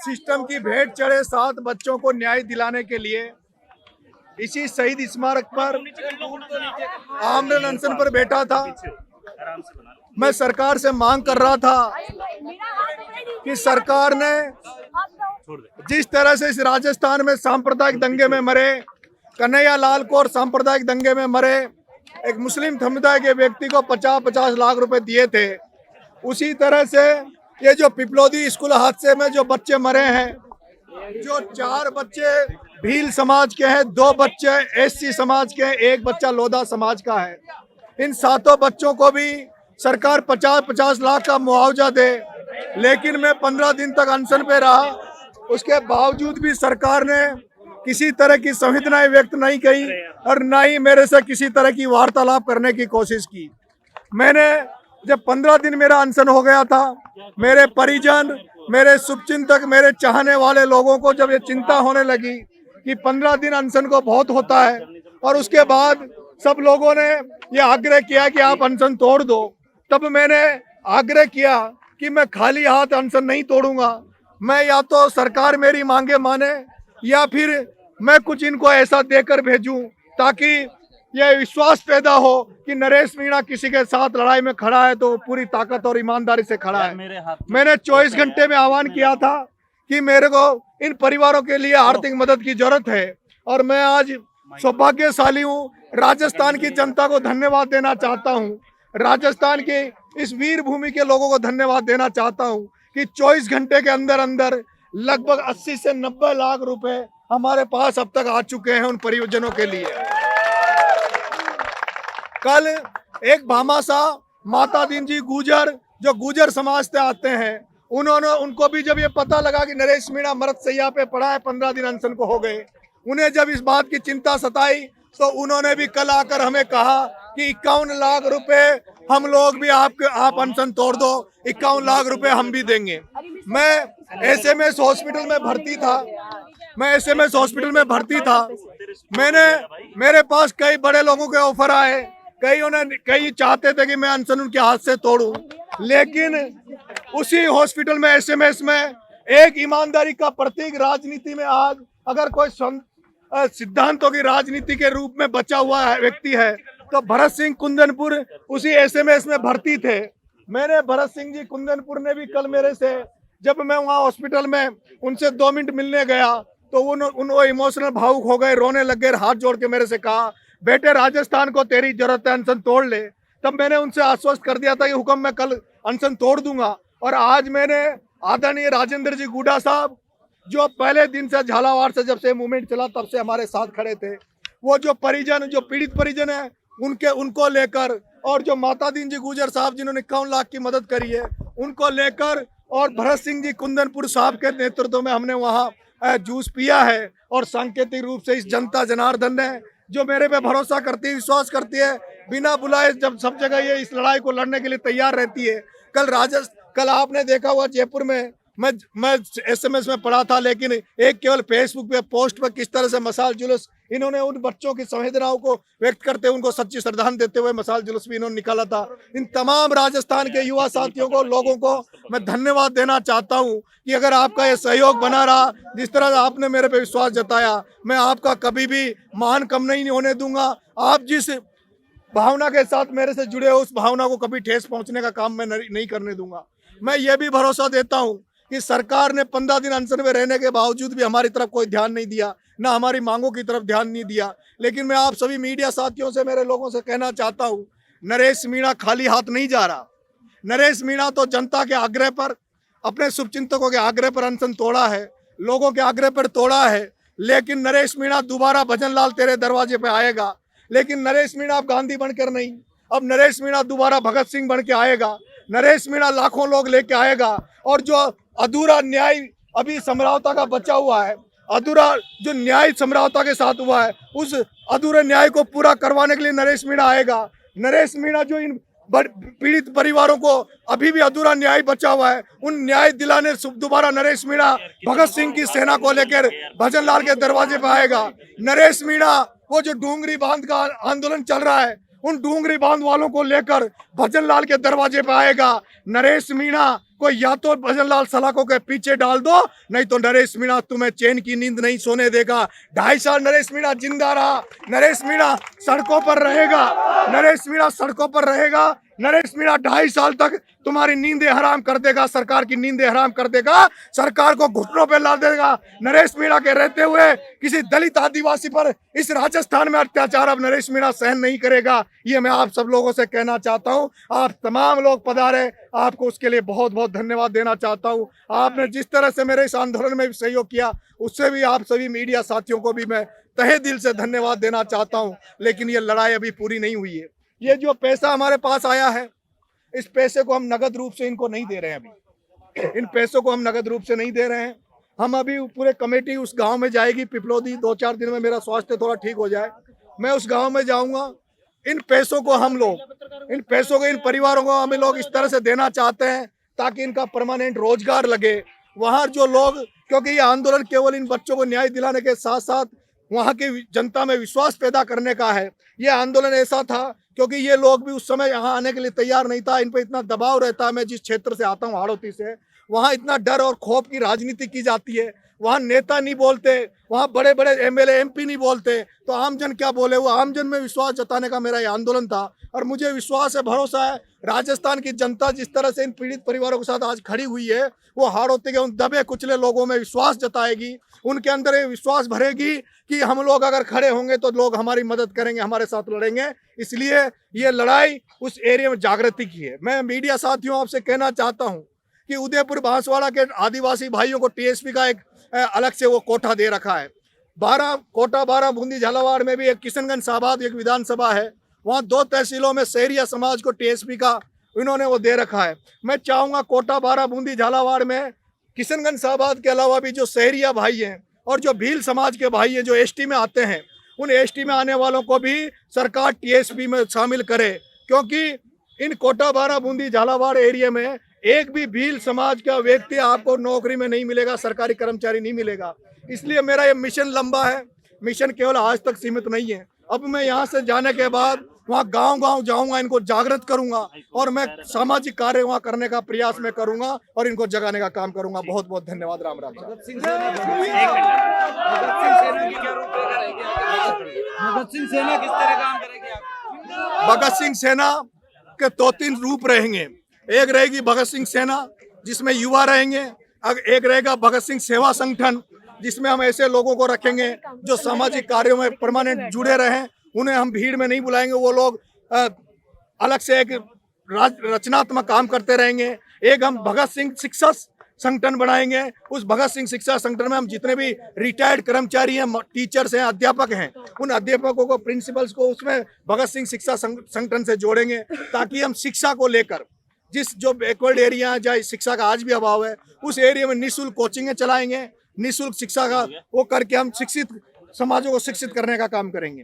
System की भेंट चढ़े 7 बच्चों को न्याय दिलाने के लिए इसी शहीद स्मारक पर आमरण अनशन पर बैठा था। मैं सरकार से मांग कर रहा था कि सरकार ने जिस तरह से इस राजस्थान में सांप्रदायिक दंगे में मरे कन्हैया लाल को और सांप्रदायिक दंगे में मरे एक मुस्लिम समुदाय के व्यक्ति को 50-50 लाख रुपए दिए थे, उसी तरह से ये जो पिपलोदी स्कूल हादसे में जो बच्चे मरे हैं, जो 4 बच्चे भील समाज के हैं, 2 बच्चे एससी समाज के हैं, 1 बच्चा लोधा समाज का है, इन 7 बच्चों को भी सरकार 50-50 लाख का मुआवजा दे। लेकिन मैं 15 दिन तक अनशन पे रहा, उसके बावजूद भी सरकार ने किसी तरह की संवेदनाएं व्यक्त नहीं की और न ही मेरे से किसी तरह की वार्तालाप करने की कोशिश की। मैंने जब 15 दिन मेरा अनशन हो गया था, मेरे परिजन, मेरे शुभचिंतक, मेरे चाहने वाले लोगों को जब ये चिंता होने लगी कि 15 दिन अनशन को बहुत होता है और उसके बाद सब लोगों ने ये आग्रह किया कि आप अनशन तोड़ दो, तब मैंने आग्रह किया कि मैं खाली हाथ अनशन नहीं तोड़ूंगा। मैं या तो सरकार मेरी मांगे माने या फिर मैं कुछ इनको ऐसा देकर भेजूं ताकि ये विश्वास पैदा हो कि नरेश मीणा किसी के साथ लड़ाई में खड़ा है तो पूरी ताकत और ईमानदारी से खड़ा है। मैंने 24 घंटे में आह्वान किया था कि मेरे को इन परिवारों के लिए आर्थिक मदद की जरूरत है और मैं आज सौभाग्यशाली हूँ। राजस्थान की जनता को धन्यवाद देना चाहता हूँ, राजस्थान के इस वीर भूमि के लोगों को धन्यवाद देना चाहता हूँ कि 24 घंटे के अंदर अंदर लगभग 80 से 90 लाख रुपए हमारे पास अब तक आ चुके हैं उन परियोजनों के लिए। कल एक भामाशाह माता दीन जी गुजर, जो गुजर समाज से आते हैं, उनको भी जब ये पता लगा कि नरेश मीणा मृत शैया पे पड़ा है, 15 दिन अनशन को हो गए, उन्हें जब इस बात की चिंता सताई तो उन्होंने भी कल आकर हमें कहा कि 51 लाख रुपए हम लोग भी आप अनशन तोड़ दो, 51 लाख रुपए हम भी देंगे। मैं एसएमएस हॉस्पिटल में भर्ती था, मेरे पास कई बड़े लोगों के ऑफर आए, कई चाहते थे कि मैं अनशन उनके हाथ से तोड़ूं, लेकिन उसी हॉस्पिटल में एसएमएस में एक ईमानदारी का प्रतीक राजनीति में आज अगर कोई सिद्धांतों की राजनीति के रूप में बचा हुआ व्यक्ति है तो भरत सिंह कुंदनपुर उसी एसएमएस में भर्ती थे। मैंने भरत सिंह जी कुंदनपुर ने भी कल मेरे से, जब मैं वहाँ हॉस्पिटल में उनसे 2 मिनट मिलने गया तो वो इमोशनल भावुक हो गए, रोने लग गए, हाथ जोड़ के मेरे से कहा, बेटे राजस्थान को तेरी जरूरत है, अनशन तोड़ ले। तब मैंने उनसे आश्वस्त कर दिया था कि हुक्म मैं कल अनशन तोड़ दूंगा। और आज मैंने आदरणीय राजेंद्र जी गुडा साहब, जो पहले दिन से झालावाड़ से जब से मूवमेंट चला तब से हमारे साथ खड़े थे, वो जो परिजन, जो पीड़ित परिजन है उनको लेकर, और जो माता दीन जी गुजर साहब जिन्होंने 51 लाख की मदद करी है उनको लेकर, और भरत सिंह जी कुंदनपुर साहब के नेतृत्व में हमने वहाँ जूस पिया है। और सांकेतिक रूप से इस जनता जनार्दन ने जो मेरे पे भरोसा करती है, विश्वास करती है, बिना बुलाए जब सब जगह ये इस लड़ाई को लड़ने के लिए तैयार रहती है। कल आपने देखा हुआ जयपुर में मैं एसएमएस में पढ़ा था, लेकिन एक केवल फेसबुक पे पोस्ट पर किस तरह से मशाल जुलूस इन्होंने उन बच्चों की संवेदनाओं को व्यक्त करते हुए उनको सच्ची श्रद्धांजलि देते हुए मशाल जुलूस भी इन्होंने निकाला था। इन तमाम राजस्थान के युवा साथियों को, लोगों को मैं धन्यवाद देना चाहता हूं कि अगर आपका ये सहयोग बना रहा, जिस तरह आपने मेरे पे विश्वास जताया, मैं आपका कभी भी मान कम नहीं होने दूंगा। आप जिस भावना के साथ मेरे से जुड़े हो उस भावना को कभी ठेस पहुंचने का काम मैं नहीं करने दूंगा। मैं ये भी भरोसा देता हूँ कि सरकार ने 15 दिन अनशन में रहने के बावजूद भी हमारी तरफ कोई ध्यान नहीं दिया, ना हमारी मांगों की तरफ ध्यान नहीं दिया। लेकिन मैं आप सभी मीडिया साथियों से, मेरे लोगों से कहना चाहता हूं, नरेश मीणा खाली हाथ नहीं जा रहा। नरेश मीणा तो जनता के आग्रह पर, अपने शुभचिंतकों के आग्रह पर अनशन तोड़ा है, लोगों के आग्रह पर तोड़ा है। लेकिन नरेश मीणा दोबारा भजन लाल तेरे दरवाजे पे आएगा। लेकिन नरेश मीणा अब गांधी बनकर नहीं, अब नरेश मीणा दोबारा भगत सिंह बन के आएगा। नरेश मीणा लाखों लोग लेके आएगा। और जो अधूरा न्याय अभी समरावता का बचा हुआ है, अधूरा जो न्याय समरावता के साथ हुआ है, उस अधूरे न्याय को पूरा करवाने के लिए नरेश मीणा आएगा। नरेश मीणा जो इन पीड़ित परिवारों को अभी भी अधूरा न्याय बचा हुआ है, उन न्याय दिलाने दोबारा नरेश मीणा भगत सिंह की सेना को लेकर भजन लाल के दरवाजे पर आएगा। नरेश मीणा वो जो डूंगरी बांध का आंदोलन चल रहा है, उन डूंगरी बांध वालों को लेकर भजन लाल के दरवाजे पर आएगा। नरेश मीणा कोई या तो भजनलाल सलाखों के पीछे डाल दो, नहीं तो नरेश मीणा तुम्हें चैन की नींद नहीं सोने देगा। 2.5 साल नरेश मीणा जिंदा रहा, नरेश मीणा सड़कों पर रहेगा, नरेश मीणा सड़कों पर रहेगा। नरेश मीणा 2.5 साल तक तुम्हारी नींदें हराम कर देगा, सरकार की नींदें हराम कर देगा, सरकार को घुटनों पे ला देगा। नरेश मीणा के रहते हुए किसी दलित आदिवासी पर इस राजस्थान में अत्याचार अब नरेश मीणा सहन नहीं करेगा। ये मैं आप सब लोगों से कहना चाहता हूँ। आप तमाम लोग पधारे, आपको उसके लिए बहुत बहुत धन्यवाद देना चाहता हूँ। आपने जिस तरह से मेरे इस आंदोलन में भी सहयोग किया, उससे भी आप सभी मीडिया साथियों को भी मैं तहे दिल से धन्यवाद देना चाहता हूँ। लेकिन ये लड़ाई अभी पूरी नहीं हुई है। ये जो पैसा हमारे पास आया है, इस पैसे को हम नगद रूप से इनको नहीं दे रहे हैं। अभी इन पैसों को हम नगद रूप से नहीं दे रहे हैं। हम अभी पूरे कमेटी उस गांव में जाएगी पिपलोदी। 2-4 दिन में मेरा स्वास्थ्य थोड़ा ठीक हो जाए, मैं उस गांव में जाऊंगा। इन पैसों को हम लोग, इन पैसों को इन परिवारों को हम लोग इस तरह से देना चाहते हैं ताकि इनका परमानेंट रोजगार लगे। वहाँ जो लोग, क्योंकि ये आंदोलन केवल इन बच्चों को न्याय दिलाने के साथ साथ वहाँ की जनता में विश्वास पैदा करने का है। ये आंदोलन ऐसा था क्योंकि ये लोग भी उस समय यहाँ आने के लिए तैयार नहीं था। इन पर इतना दबाव रहता है। मैं जिस क्षेत्र से आता हूँ, हाड़ौती से, वहाँ इतना डर और खौफ की राजनीति की जाती है। वहाँ नेता नहीं बोलते, वहाँ बड़े बड़े एमएलए एमपी नहीं बोलते, तो आमजन क्या बोले। वो आमजन में विश्वास जताने का मेरा ये आंदोलन था और मुझे विश्वास है, भरोसा है, राजस्थान की जनता जिस तरह से इन पीड़ित परिवारों के साथ आज खड़ी हुई है, वो हाड़ौती के उन दबे कुचले लोगों में विश्वास जताएगी। उनके अंदर ये विश्वास भरेगी कि हम लोग अगर खड़े होंगे तो लोग हमारी मदद करेंगे, हमारे साथ लड़ेंगे। इसलिए ये लड़ाई उस एरिया में जागृति की है। मैं मीडिया साथियों आपसे कहना चाहता हूँ कि उदयपुर बांसवाड़ा के आदिवासी भाइयों को टीएसपी का एक अलग से वो कोटा दे रखा है। 12 बूंदी झालावाड़ में भी एक किशनगंज साबाद एक विधानसभा है, वहाँ 2 तहसीलों में शहरिया समाज को टीएसपी का इन्होंने वो दे रखा है। मैं चाहूँगा कोटा 12 बूंदी झालावाड़ में किशनगंज साबाद के अलावा भी जो शहरिया भाई हैं और जो भील समाज के भाई हैं जो एसटी में आते हैं, उन एसटी में आने वालों को भी सरकार टीएसपी में शामिल करे, क्योंकि इन कोटा 12 बूंदी झालावाड़ एरिया में एक भी भील समाज का व्यक्ति आपको नौकरी में नहीं मिलेगा, सरकारी कर्मचारी नहीं मिलेगा। इसलिए मेरा ये मिशन लंबा है। मिशन केवल आज तक सीमित नहीं है। अब मैं यहाँ से जाने के बाद वहाँ गांव-गांव जाऊंगा, इनको जागृत करूंगा और मैं सामाजिक कार्य वहाँ करने का प्रयास मैं करूंगा और इनको जगाने का काम करूंगा। बहुत बहुत धन्यवाद। राम राम। भगत सिंह सेना किस तरह काम करेगी आप? भगत सिंह सेना के 2-3 रूप रहेंगे। एक रहेगी भगत सिंह सेना जिसमें युवा रहेंगे, एक रहेगा भगत सिंह सेवा संगठन जिसमें हम ऐसे लोगों को रखेंगे जो सामाजिक कार्यों में परमानेंट जुड़े रहें। उन्हें हम भीड़ में नहीं बुलाएंगे, वो लोग अलग से एक रचनात्मक काम करते रहेंगे। एक हम भगत सिंह शिक्षा संगठन बनाएंगे। उस भगत सिंह शिक्षा संगठन में हम जितने भी रिटायर्ड कर्मचारी हैं, टीचर्स हैं, अध्यापक हैं, उन अध्यापकों को, प्रिंसिपल्स को उसमें भगत सिंह शिक्षा संगठन से जोड़ेंगे ताकि हम शिक्षा को लेकर जिस जो बैकवर्ड एरिया है जहाँ शिक्षा का आज भी अभाव है, उस एरिया में निःशुल्क कोचिंगें चलाएंगे, निःशुल्क शिक्षा का वो करके हम शिक्षित समाजों को शिक्षित करने का काम करेंगे।